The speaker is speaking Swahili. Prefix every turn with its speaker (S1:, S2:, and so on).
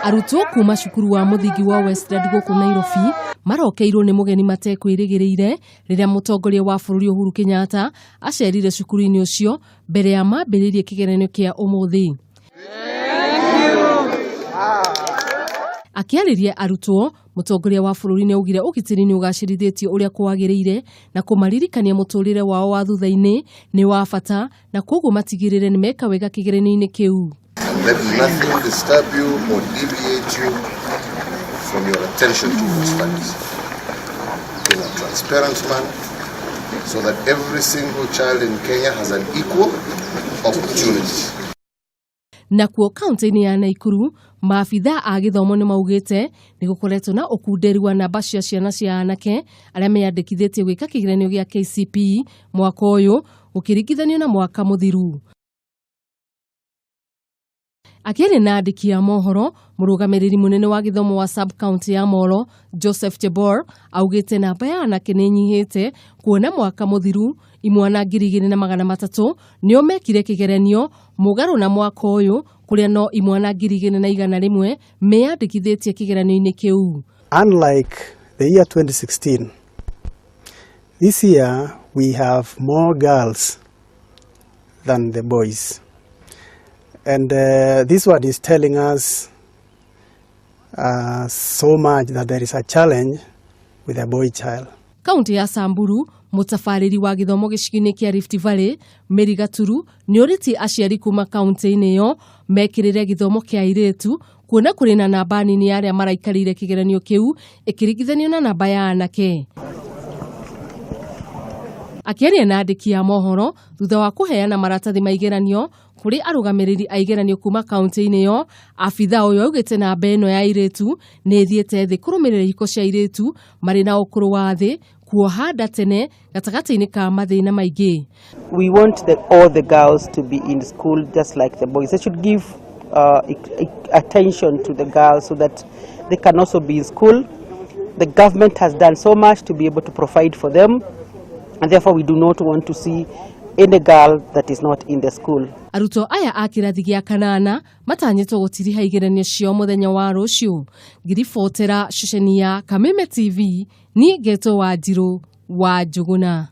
S1: Arutwo kuma cukuru wa muthingi wa Westlands guku Nairobi marokeirwo ni mugeni matekwirigiriire riria mutongoria wa bururi Uhuru Kenyatta acerire cukuru-ini ucio mbere ya mambiririe kigeranio kia umuthi. Akiariria arutwo, mutongoria wa bururi ni augire ugitiri ni ugacirithitio uria kwagiriire na kumaririkania muturire wao wa thutha-ini ni wa bata na koguo matigirire ni meka wega kigeranio-ini kiu.
S2: And let nothing disturb you or deviate you from your attention to your studies. In a transparent manner, so that every single child in Kenya has an equal opportunity.
S1: Nakuo kaunti-ini ya Nakuru, maabitha a githomo ni maugite ni gukoretwo na ukunderi wa namba cia ciana cia anake aria meyandikithitie gwika kigeranio gia KCPE mwaka uyu ukiringithanio na mwaka muthiru. Akiaria na andiki ya mohoro, murugamiriri munene wa githomo wa sub-county ya Molo, Joseph Chebor, augite namba ya anake ni nyihite kuona mwaka muthiru imwana 2,300 nio mekire kigeranio mugaru na mwaka uyu kuria no imwana 2,100 meyandikithitie kigeranio-ini kiu.
S3: Unlike the year 2016, this year we have more girls than the boys. And this one is telling us so much that there is a challenge with a boy child.
S1: Kaunti ya Samburu, mutafariri wa githomo gicigo-ini kia Rift Valley, Mary Gaturu, nioriti aciari kuma kaunti-ini yo mekirire githomo kia airitu kuona kuri na namba nini ya aria maraikarire kigeranio kiu ikiringithanio na namba ya anake. Akiaria na andiki ya mohoro thutha wa kuheana maratathi ma igeranio kuri arugamiriri a igeranio kuma kaunti-ini yo, abitha uyu augite namba ino ya airitu ni thiete thi kurumirira ihiko cia airitu mari na ukuru wa thi kuoha nda tene gatagati-ini ka mathina maingi.
S4: We want all the girls to be in school just like the boys. They should give attention to the girls so that they can also be in school. The government has done so much to be able to provide for them, and therefore we do not want to see any girl that is not in the school.
S1: Arutwo aya a kirathi gia kanana matanyitwo gutiriha igeranio cio muthenya wa rucio. Ngiribotera ceceni ya Kameme TV ni Geto wa Njiro wa Njuguna.